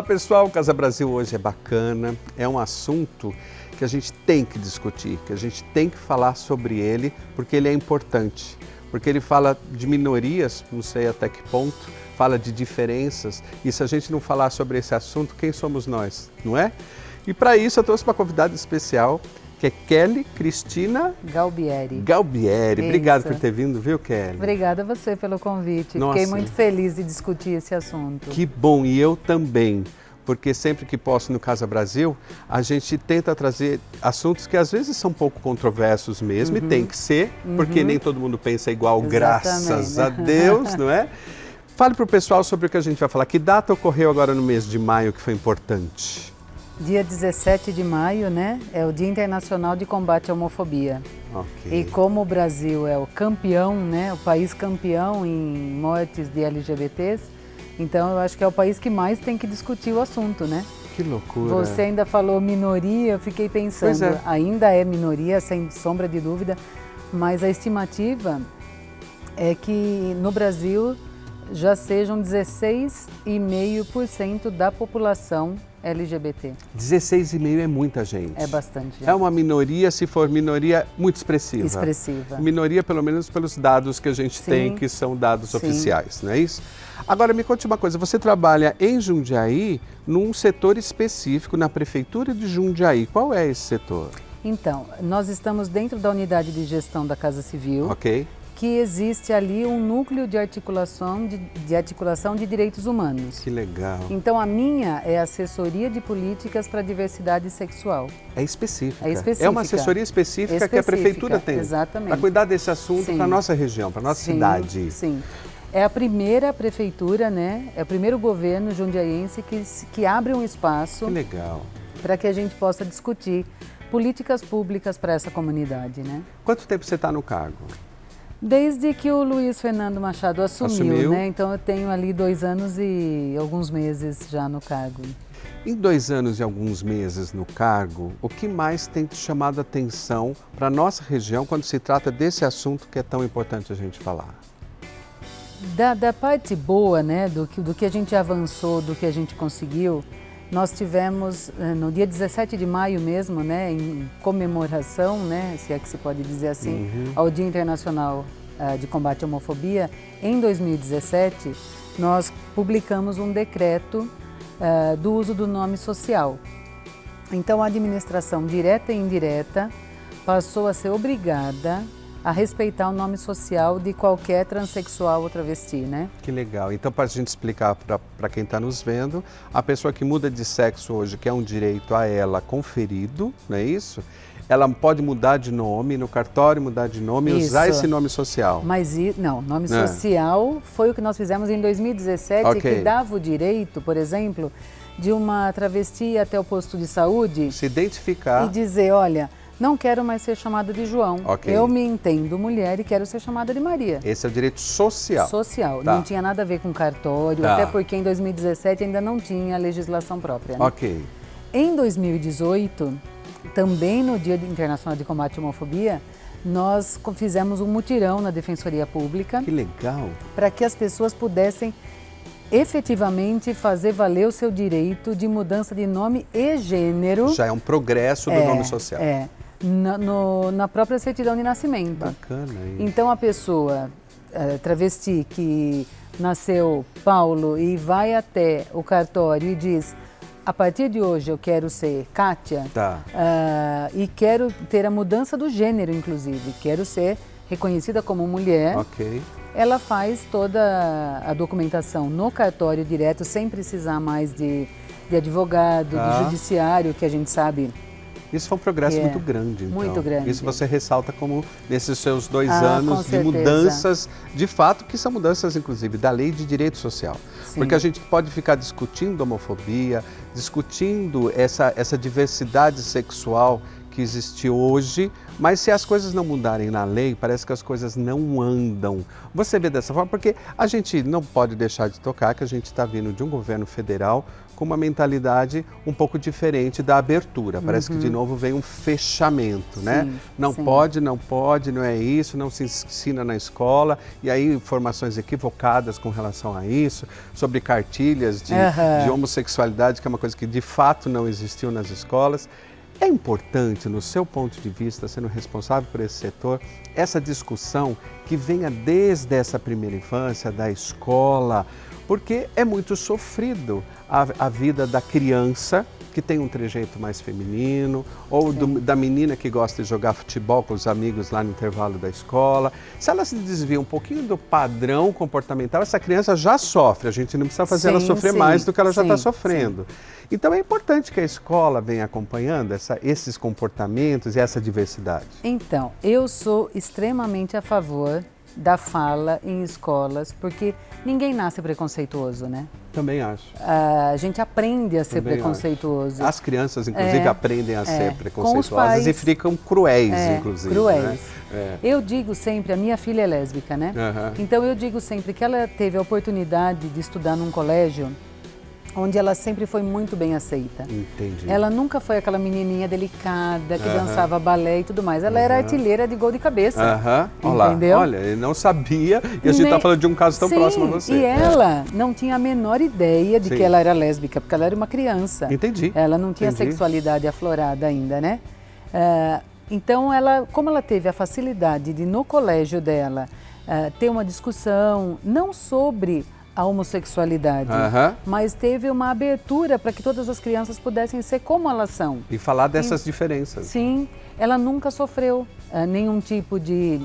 Olá pessoal, o Casa Brasil hoje é bacana, é um assunto que a gente tem que discutir, que a gente tem que falar sobre ele, porque ele é importante, porque ele fala de minorias, não sei até que ponto, fala de diferenças, e se a gente não falar sobre esse assunto, quem somos nós, não é? E para isso eu trouxe uma convidada especial, que é Kelly Cristina Galbieri. Obrigado por ter vindo, viu, Kelly? Obrigada a você pelo convite. Nossa. Fiquei muito feliz de discutir esse assunto. Que bom, e eu também, porque sempre que posso no Casa Brasil, a gente tenta trazer assuntos que às vezes são um pouco controversos mesmo, e tem que ser, porque nem todo mundo pensa igual, graças a Deus, não é? Fale para o pessoal sobre o que a gente vai falar. Que data ocorreu agora no mês de maio que foi importante? Dia 17 de maio, né, é o Dia Internacional de Combate à Homofobia. Okay. E como o Brasil é o campeão, né, o país campeão em mortes de LGBTs, então eu acho que é o país que mais tem que discutir o assunto, né? Que loucura. Você ainda falou minoria, eu fiquei pensando, ainda é minoria, sem sombra de dúvida, mas a estimativa é que no Brasil já sejam 16,5% da população LGBT. 16,5% é muita gente. É bastante gente. É uma minoria, se for minoria, muito expressiva. Expressiva. Minoria, pelo menos pelos dados que a gente tem, que são dados oficiais, não é isso? Agora, me conte uma coisa, você trabalha em Jundiaí, num setor específico, na Prefeitura de Jundiaí. Qual é esse setor? Então, nós estamos dentro da unidade de gestão da Casa Civil. Ok. Que existe ali um núcleo de articulação de direitos humanos. Que legal. Então a minha é assessoria de políticas para a diversidade sexual. É específica. É específica. É uma assessoria específica que a prefeitura tem. Exatamente. Para cuidar desse assunto para a nossa região, para a nossa cidade. Sim. É a primeira prefeitura, né? É o primeiro governo jundiaiense que abre um espaço. Que legal. Para que a gente possa discutir políticas públicas para essa comunidade, né? Quanto tempo você está no cargo? Desde que o Luiz Fernando Machado assumiu, né? Então eu tenho ali 2 anos e alguns meses já no cargo. Em 2 anos e alguns meses no cargo, o que mais tem te chamado a atenção para a nossa região quando se trata desse assunto que é tão importante a gente falar? Da parte boa, né? Do que a gente avançou, do que a gente conseguiu, nós tivemos no dia 17 de maio mesmo, né, em comemoração, né, se é que se pode dizer assim, ao Dia Internacional de Combate à Homofobia, em 2017, nós publicamos um decreto do uso do nome social. Então, a administração direta e indireta passou a ser obrigada a respeitar o nome social de qualquer transexual ou travesti, né? Que legal. Então, para a gente explicar para quem está nos vendo, a pessoa que muda de sexo hoje, que é um direito a ela conferido, não é isso? Ela pode mudar de nome, no cartório mudar de nome e usar esse nome social. Mas não, nome social foi o que nós fizemos em 2017, que dava o direito, por exemplo, de uma travesti ir até o posto de saúde, se identificar e dizer, olha, não quero mais ser chamada de João. Eu me entendo mulher e quero ser chamada de Maria. Esse é o direito social. Social. Não tinha nada a ver com cartório, até porque em 2017 ainda não tinha legislação própria. Né? Em 2018, também no Dia Internacional de Combate à Homofobia, nós fizemos um mutirão na Defensoria Pública. Que legal. Para que as pessoas pudessem efetivamente fazer valer o seu direito de mudança de nome e gênero. Já é um progresso do nome social. Na própria certidão de nascimento. Bacana isso. Então a pessoa travesti que nasceu Paulo e vai até o cartório e diz, a partir de hoje eu quero ser Kátia e quero ter a mudança do gênero, inclusive, quero ser reconhecida como mulher. Ela faz toda a documentação no cartório direto, sem precisar mais de advogado, de judiciário, que a gente sabe. Isso foi um progresso muito grande. Então. Muito grande. Isso você ressalta como nesses seus 2 anos de mudanças, de fato, que são mudanças, inclusive, da lei de direito social. Porque a gente pode ficar discutindo homofobia, discutindo essa diversidade sexual que existe hoje, mas se as coisas não mudarem na lei, parece que as coisas não andam. Você vê dessa forma, porque a gente não pode deixar de tocar que a gente está vindo de um governo federal com uma mentalidade um pouco diferente da abertura. Parece que de novo vem um fechamento, né? Não pode, não pode, não é isso, não se ensina na escola. E aí informações equivocadas com relação a isso, sobre cartilhas de homossexualidade, que é uma coisa que de fato não existiu nas escolas. É importante, no seu ponto de vista, sendo responsável por esse setor, essa discussão que venha desde essa primeira infância, da escola, porque é muito sofrido a vida da criança que tem um trejeito mais feminino, ou da menina que gosta de jogar futebol com os amigos lá no intervalo da escola. Se ela se desvia um pouquinho do padrão comportamental, essa criança já sofre, a gente não precisa fazer ela sofrer mais do que ela já está sofrendo. Então é importante que a escola venha acompanhando esses comportamentos e essa diversidade. Então, eu sou extremamente a favor da fala em escolas, porque ninguém nasce preconceituoso, né? Também acho. A gente aprende a ser preconceituoso. As crianças, inclusive, aprendem a ser preconceituosas e ficam cruéis, inclusive. Cruéis. Né? Eu digo sempre, a minha filha é lésbica, né? Então eu digo sempre que ela teve a oportunidade de estudar num colégio onde ela sempre foi muito bem aceita. Entendi. Ela nunca foi aquela menininha delicada que dançava balé e tudo mais. Ela era artilheira de gol de cabeça. Entendeu? Olha, ele não sabia e a gente está falando de um caso tão próximo a você. E ela não tinha a menor ideia de que ela era lésbica, porque ela era uma criança. Entendi. Ela não tinha sexualidade aflorada ainda, né? Então, como ela teve a facilidade de, no colégio dela, ter uma discussão, não sobre a homossexualidade, mas teve uma abertura para que todas as crianças pudessem ser como elas são. E falar dessas diferenças. Sim, ela nunca sofreu nenhum tipo de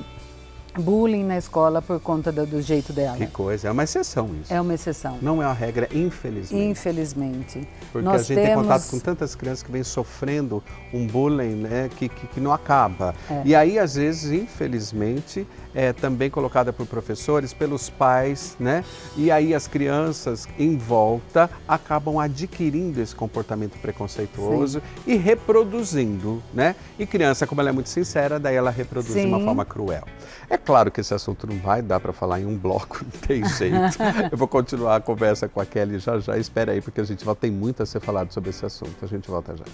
bullying na escola por conta do jeito dela. Que coisa, é uma exceção isso. É uma exceção. Não é uma regra, infelizmente. Infelizmente. Porque a gente tem contato com tantas crianças que vêm sofrendo um bullying, né, que não acaba. E aí, às vezes, infelizmente, é também colocada por professores, pelos pais, né? E aí as crianças em volta acabam adquirindo esse comportamento preconceituoso e reproduzindo, né? E criança, como ela é muito sincera, daí ela reproduz de uma forma cruel. É claro que esse assunto não vai dar para falar em um bloco, não tem jeito. Eu vou continuar a conversa com a Kelly já, espera aí, porque a gente tem muito a ser falado sobre esse assunto. A gente volta já.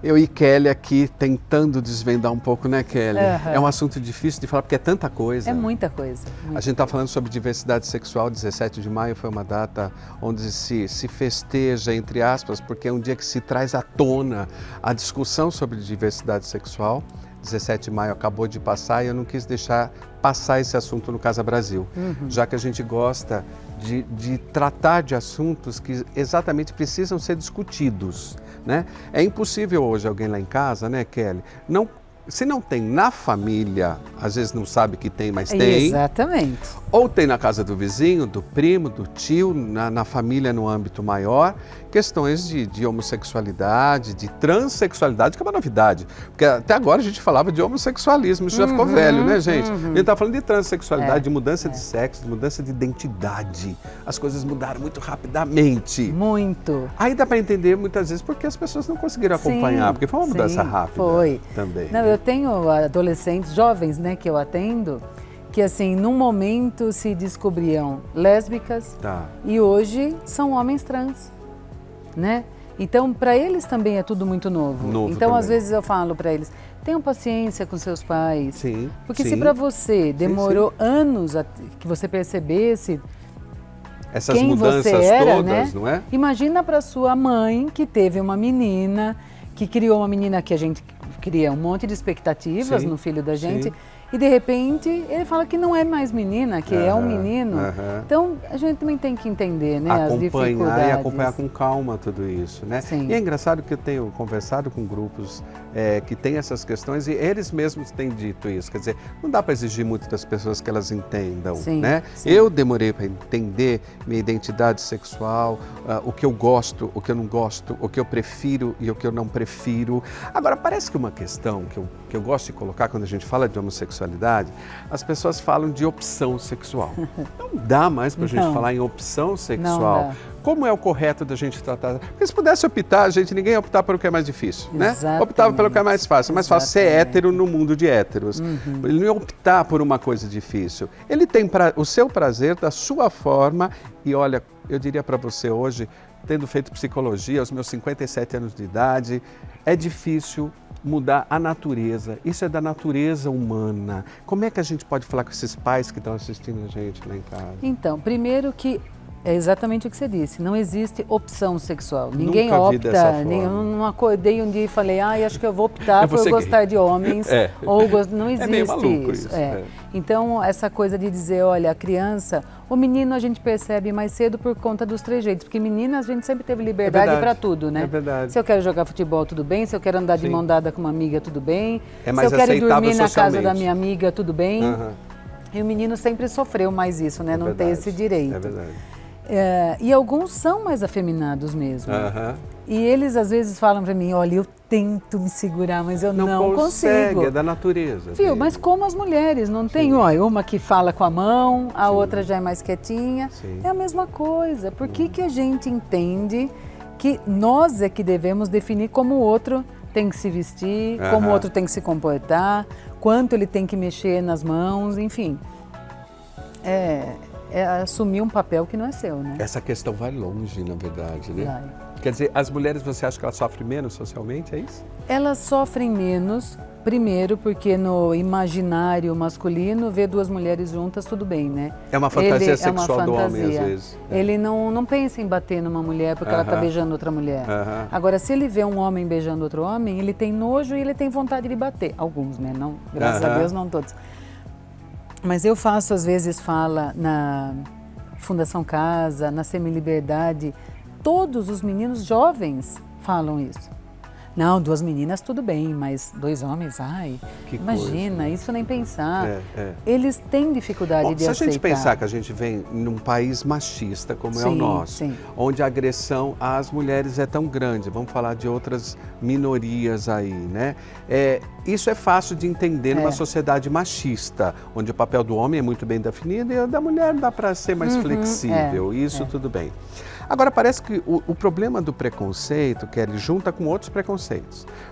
Eu e Kelly aqui tentando desvendar um pouco, né, Kelly? É um assunto difícil de falar porque é tanta coisa. É muita coisa. A gente está falando sobre diversidade sexual. 17 de maio foi uma data onde se festeja, entre aspas, porque é um dia que se traz à tona a discussão sobre diversidade sexual. 17 de maio acabou de passar e eu não quis deixar passar esse assunto no Casa Brasil, já que a gente gosta de tratar de assuntos que exatamente precisam ser discutidos, né? É impossível hoje alguém lá em casa, né, Kelly, se não tem na família, às vezes não sabe que tem, mas tem. Exatamente. Ou tem na casa do vizinho, do primo, do tio, na família no âmbito maior, questões de homossexualidade, de transexualidade, que é uma novidade. Porque até agora a gente falava de homossexualismo, isso já ficou velho, né, gente? A gente está falando de transexualidade, de mudança de sexo, de mudança de identidade. As coisas mudaram muito rapidamente. Muito. Aí dá para entender muitas vezes porque as pessoas não conseguiram acompanhar, porque foi uma mudança rápida. Foi. Também. Não, eu tenho adolescentes, jovens, né, que eu atendo, que assim, num momento se descobriam lésbicas e hoje são homens trans, né? Então, para eles também é tudo muito novo. Então, às vezes eu falo para eles, tenham paciência com seus pais, porque se para você demorou anos que você percebesse essas quem mudanças você era, todas, né? Não é? Imagina para sua mãe que teve uma menina, que criou uma menina que a gente cria um monte de expectativas no filho da gente e de repente ele fala que não é mais menina, que é um menino. Então a gente também tem que entender, né, as dificuldades. E acompanhar com calma tudo isso, né? E é engraçado que eu tenho conversado com grupos que têm essas questões e eles mesmos têm dito isso. Quer dizer, não dá para exigir muito das pessoas que elas entendam, né? Eu demorei para entender minha identidade sexual, o que eu gosto, o que eu não gosto, o que eu prefiro e o que eu não prefiro. Agora, parece que uma questão que eu gosto de colocar quando a gente fala de homossexualidade, as pessoas falam de opção sexual. Não dá mais para a gente falar em opção sexual. como é o correto da gente tratar? Porque se pudesse optar, ninguém ia optar pelo que é mais difícil, né? Optava pelo que é mais fácil. É mais fácil ser hétero no mundo de héteros. Ele não ia optar por uma coisa difícil. Ele tem o seu prazer da sua forma e olha, eu diria para você hoje, tendo feito psicologia aos meus 57 anos de idade, é difícil mudar a natureza. Isso é da natureza humana. Como é que a gente pode falar com esses pais que estão assistindo a gente lá em casa? Então, primeiro que é exatamente o que você disse, não existe opção sexual. Ninguém Nunca vi opta, dessa forma. eu não acordei um dia e falei, acho que eu vou optar por gostar de homens. Não existe meio maluco isso. isso. Então, essa coisa de dizer, olha, a criança, o menino a gente percebe mais cedo por conta dos trejeitos, porque menina a gente sempre teve liberdade para tudo, né? É verdade. Se eu quero jogar futebol, tudo bem. Se eu quero andar de mão dada com uma amiga, tudo bem. É mais se eu quero dormir na casa socialmente. da minha amiga, tudo bem. E o menino sempre sofreu mais isso, né? Não ter esse direito. É verdade. E alguns são mais afeminados mesmo. E eles às vezes falam para mim, olha, eu tento me segurar, mas eu não consigo. É da natureza. Viu, mas como as mulheres, não tem uma que fala com a mão, a outra já é mais quietinha. É a mesma coisa. Por que a gente entende que nós é que devemos definir como o outro tem que se vestir, como o outro tem que se comportar, quanto ele tem que mexer nas mãos, enfim. É assumir um papel que não é seu, né? Essa questão vai longe, na verdade, né? Vai. Quer dizer, as mulheres, você acha que elas sofrem menos socialmente, é isso? Elas sofrem menos, primeiro porque no imaginário masculino, ver duas mulheres juntas, tudo bem, né? É uma fantasia sexual do homem, às vezes. Ele não pensa em bater numa mulher porque ela está beijando outra mulher. Agora, se ele vê um homem beijando outro homem, ele tem nojo e ele tem vontade de bater. Alguns, né? Não, graças a Deus, não todos. Mas eu faço, às vezes, fala na Fundação Casa, na Semiliberdade, todos os meninos jovens falam isso. Não, duas meninas tudo bem, mas dois homens, que imagina, coisa. Isso nem pensar. Eles têm dificuldade de aceitar. Se a gente pensar que a gente vem num país machista como é o nosso, onde a agressão às mulheres é tão grande, vamos falar de outras minorias aí, né? Isso é fácil de entender numa sociedade machista, onde o papel do homem é muito bem definido e o da mulher dá para ser mais flexível, tudo bem. Agora, parece que o problema do preconceito, Kelly, junta com outros preconceitos.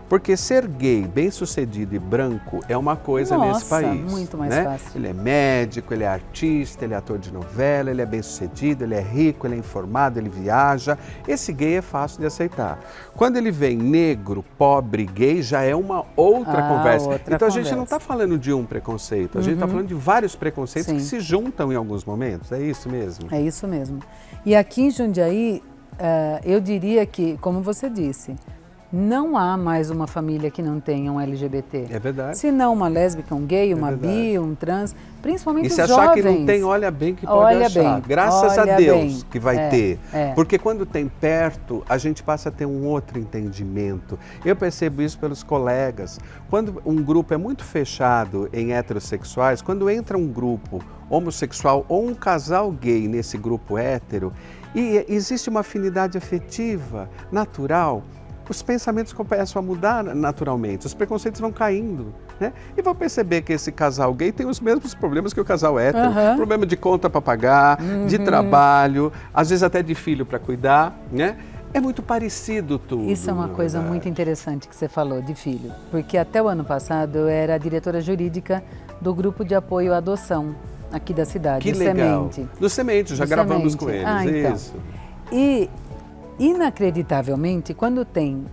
Porque ser gay, bem-sucedido e branco é uma coisa nesse país. Muito mais fácil. Ele é médico, ele é artista, ele é ator de novela, ele é bem-sucedido, ele é rico, ele é informado, ele viaja. Esse gay é fácil de aceitar. Quando ele vem negro, pobre, gay, já é uma outra conversa. Então a gente não está falando de um preconceito, a gente está falando de vários preconceitos que se juntam em alguns momentos. É isso mesmo? É isso mesmo. E aqui em Jundiaí, eu diria que, como você disse, não há mais uma família que não tenha um LGBT. É verdade. Se não uma lésbica, um gay, uma bi, um trans, principalmente os jovens. E se achar que não tem, olha bem que pode achar. Graças a Deus que vai ter. Porque quando tem perto, a gente passa a ter um outro entendimento. Eu percebo isso pelos colegas. Quando um grupo é muito fechado em heterossexuais, quando entra um grupo homossexual ou um casal gay nesse grupo hétero, e existe uma afinidade afetiva, natural, os pensamentos começam a mudar naturalmente, os preconceitos vão caindo, né? E vão perceber que esse casal gay tem os mesmos problemas que o casal hétero. Problema de conta para pagar, de trabalho, às vezes até de filho para cuidar, né? É muito parecido tudo. Isso é uma coisa muito interessante que você falou, de filho. Porque até o ano passado eu era a diretora jurídica do grupo de apoio à adoção aqui da cidade. Que legal. Do Semente, já gravamos com eles. Então. Isso. E inacreditavelmente, quando tem...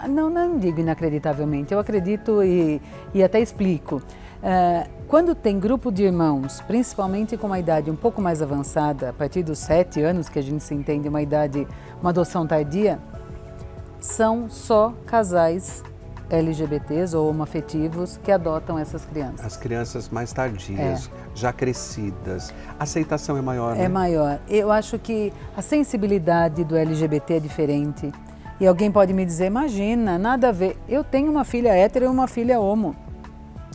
Não digo inacreditavelmente, eu acredito e até explico. Quando tem grupo de irmãos, principalmente com uma idade um pouco mais avançada, a partir dos 7 anos que a gente se entende uma idade, uma adoção tardia, são só casais LGBTs ou homoafetivos que adotam essas crianças. As crianças mais tardias, já crescidas. A aceitação é maior, né? É maior. Eu acho que a sensibilidade do LGBT é diferente. E alguém pode me dizer, imagina, nada a ver. Eu tenho uma filha hétero e uma filha homo.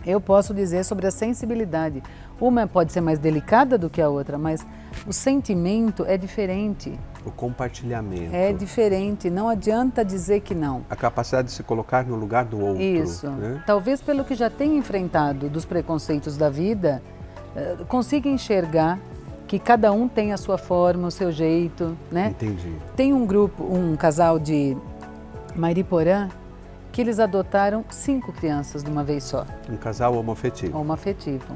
Eu posso dizer sobre a sensibilidade. Uma pode ser mais delicada do que a outra, mas o sentimento é diferente. O compartilhamento. É diferente, não adianta dizer que não. A capacidade de se colocar no lugar do outro. Isso. Né? Talvez pelo que já tem enfrentado dos preconceitos da vida, consiga enxergar que cada um tem a sua forma, o seu jeito, né? Entendi. Tem um grupo, um casal de Mairiporã, que eles adotaram 5 crianças de uma vez só. Um casal homoafetivo. Homoafetivo.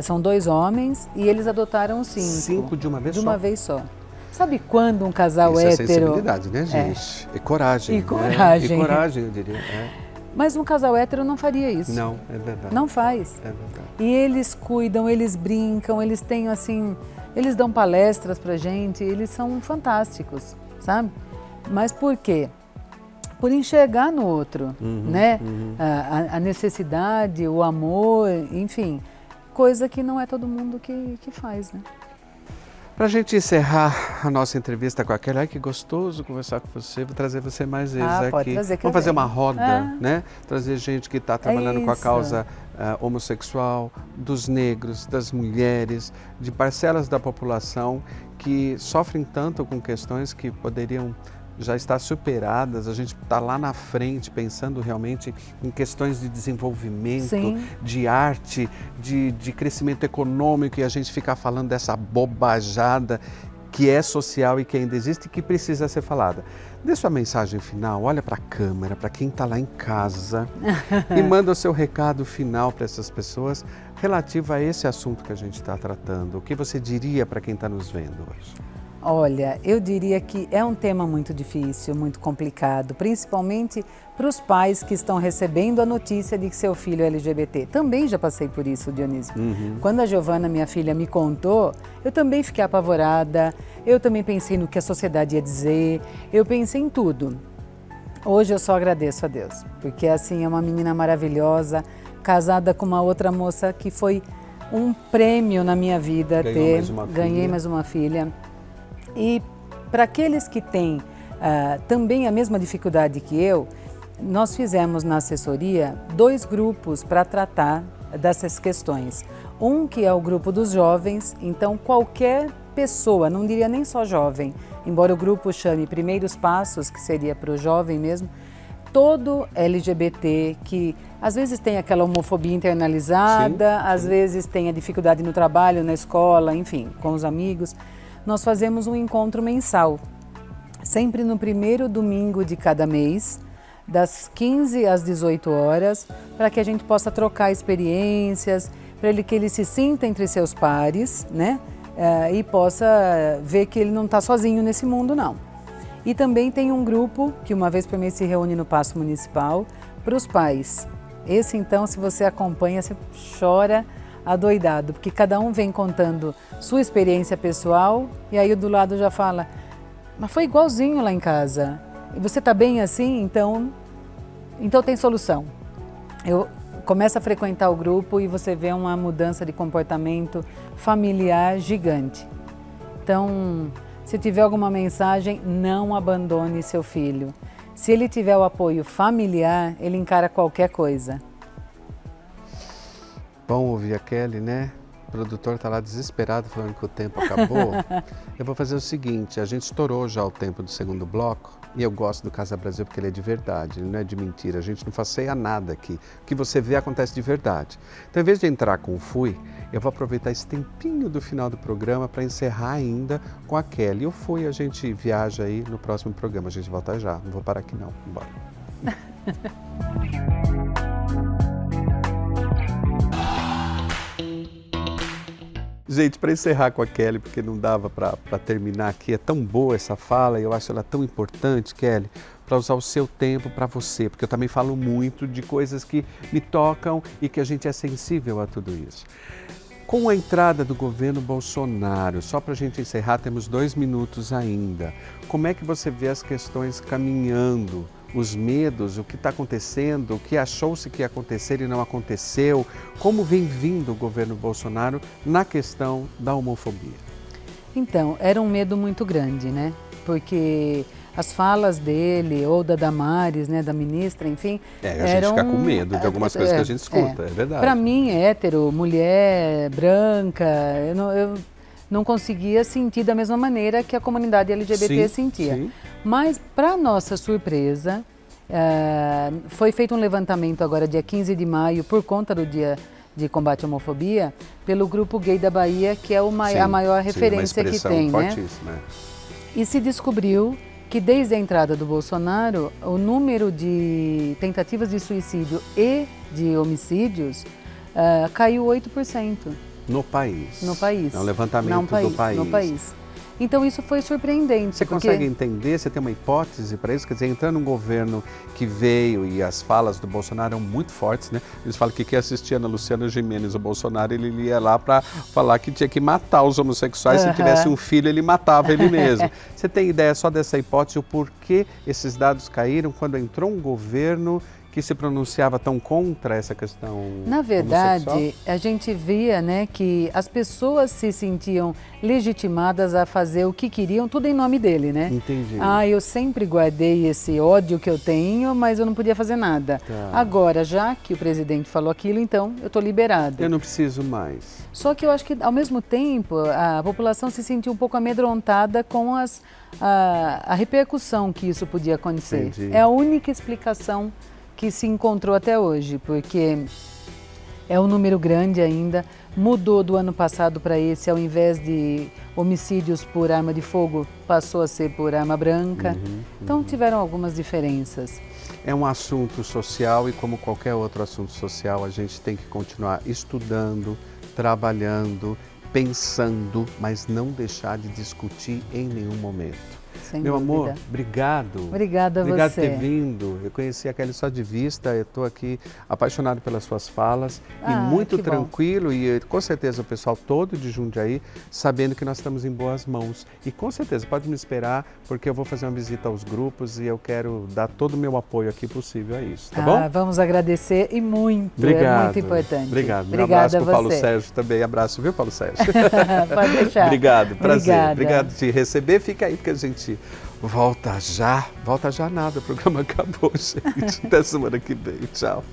São 2 homens e eles adotaram 5. 5 de uma vez só? De uma vez só. Sabe quando um casal Isso hétero... é sensibilidade, né, gente? E coragem. E coragem. Né? E coragem, eu diria. Mas um casal hétero não faria isso. Não, é verdade. Não faz. É verdade. E eles cuidam, eles brincam, eles têm assim... Eles dão palestras pra gente, eles são fantásticos, sabe? Mas por quê? Por enxergar no outro, né? A necessidade, o amor, enfim, coisa que não é todo mundo que faz, né? Para a gente encerrar a nossa entrevista com a Kelly, ai que gostoso conversar com você, vou trazer você mais vezes aqui. Pode trazer que vamos fazer uma roda, Ah. né? Trazer gente que está trabalhando com a isso. causa homossexual, dos negros, das mulheres, de parcelas da população que sofrem tanto com questões que poderiam já estar superadas. A gente está lá na frente pensando realmente em questões de desenvolvimento, Sim. de arte, de crescimento econômico, e a gente ficar falando dessa bobajada que é social e que ainda existe e que precisa ser falada. Dê sua mensagem final, olha para a câmera, para quem está lá em casa e manda o seu recado final para essas pessoas relativo a esse assunto que a gente está tratando. O que você diria para quem está nos vendo hoje? Olha, eu diria que é um tema muito difícil, muito complicado, principalmente para os pais que estão recebendo a notícia de que seu filho é LGBT. Também já passei por isso, Dionísio. Quando a Giovana, minha filha, me contou, eu também fiquei apavorada, eu também pensei no que a sociedade ia dizer, eu pensei em tudo. Hoje eu só agradeço a Deus, porque assim é uma menina maravilhosa, casada com uma outra moça que foi um prêmio na minha vida. Ganhei mais uma filha. E para aqueles que têm também a mesma dificuldade que eu, nós fizemos na assessoria 2 grupos para tratar dessas questões. Um que é o grupo dos jovens, então qualquer pessoa, não diria nem só jovem, embora o grupo chame Primeiros Passos, que seria para o jovem mesmo, todo LGBT que às vezes tem aquela homofobia internalizada, às vezes tem a dificuldade no trabalho, na escola, enfim, com os amigos. Nós fazemos um encontro mensal, sempre no primeiro domingo de cada mês, das 15 às 18 horas, para que a gente possa trocar experiências, para que ele se sinta entre seus pares, né? E possa ver que ele não está sozinho nesse mundo, não. E também tem um grupo que uma vez por mês se reúne no Paço Municipal para os pais. Esse então, se você acompanha, você chora adoidado, porque cada um vem contando sua experiência pessoal e aí o do lado já fala, mas foi igualzinho lá em casa, e você está bem assim? Então tem solução. Eu começo a frequentar o grupo e você vê uma mudança de comportamento familiar gigante. Então, se tiver alguma mensagem, não abandone seu filho. Se ele tiver o apoio familiar, ele encara qualquer coisa. Bom ouvir a Kelly, né? O produtor está lá desesperado falando que o tempo acabou. Eu vou fazer o seguinte, a gente estourou já o tempo do segundo bloco e eu gosto do Casa Brasil porque ele é de verdade, ele não é de mentira. A gente não faceia nada aqui. O que você vê acontece de verdade. Então, em vez de entrar com o Fui, eu vou aproveitar esse tempinho do final do programa para encerrar ainda com a Kelly. O Fui a gente viaja aí no próximo programa, a gente volta já. Não vou parar aqui não, bora. Gente, para encerrar com a Kelly, porque não dava para terminar aqui, é tão boa essa fala e eu acho ela tão importante, Kelly, para usar o seu tempo para você, porque eu também falo muito de coisas que me tocam e que a gente é sensível a tudo isso. Com a entrada do governo Bolsonaro, só para a gente encerrar, temos 2 minutos ainda, como é que você vê as questões caminhando? Os medos, o que está acontecendo, o que achou-se que ia acontecer e não aconteceu, como vem vindo o governo Bolsonaro na questão da homofobia? Então, era um medo muito grande, né? Porque as falas dele, ou da Damares, né, da ministra, enfim... a gente fica com medo de algumas coisas que a gente escuta, é verdade. Para mim, hétero, mulher, branca, eu não conseguia sentir da mesma maneira que a comunidade LGBT sentia. Sim. Mas, para nossa surpresa, foi feito um levantamento agora, dia 15 de maio, por conta do Dia de combate à homofobia, pelo Grupo Gay da Bahia, que é a maior referência que tem, né? E se descobriu que desde a entrada do Bolsonaro, o número de tentativas de suicídio e de homicídios caiu 8%. No país? No país. É um levantamento do país. No país. Então isso foi surpreendente. Você consegue entender, você tem uma hipótese para isso? Quer dizer, entrando um governo que veio e as falas do Bolsonaro eram muito fortes, né? Eles falam que quem assistia na Luciana Gimenez, o Bolsonaro, ele ia lá para falar que tinha que matar os homossexuais, se tivesse um filho ele matava ele mesmo. Você tem ideia só dessa hipótese, o porquê esses dados caíram quando entrou um governo que se pronunciava tão contra essa questão? Na verdade, a gente via, né, que as pessoas se sentiam legitimadas a fazer o que queriam, tudo em nome dele, né? Entendi. Eu sempre guardei esse ódio que eu tenho, mas eu não podia fazer nada. Agora, já que o presidente falou aquilo, então eu estou liberada. Eu não preciso mais. Só que eu acho que, ao mesmo tempo, a população se sentiu um pouco amedrontada com a repercussão que isso podia acontecer. Entendi. É a única explicação que se encontrou até hoje, porque é um número grande ainda, mudou do ano passado para esse, ao invés de homicídios por arma de fogo, passou a ser por arma branca, então tiveram algumas diferenças. É um assunto social e como qualquer outro assunto social, a gente tem que continuar estudando, trabalhando, pensando, mas não deixar de discutir em nenhum momento. Sem Meu dúvida. amor, obrigado. Obrigada a Obrigado você. por ter vindo. Eu conheci a Kelly só de vista, eu estou aqui apaixonado pelas suas falas e muito tranquilo e com certeza o pessoal todo de Jundiaí sabendo que nós estamos em boas mãos. E com certeza pode me esperar porque eu vou fazer uma visita aos grupos e eu quero dar todo o meu apoio aqui possível a isso, tá bom? Vamos agradecer e muito, obrigado. É muito importante. Obrigado. Obrigada Um abraço a para o você. Paulo Sérgio também. Abraço, viu, Paulo Sérgio? Pode deixar. Obrigado, prazer. Obrigada. Obrigado de te receber. Fica aí porque a gente volta já nada, o programa acabou, gente. Até semana que vem. Tchau.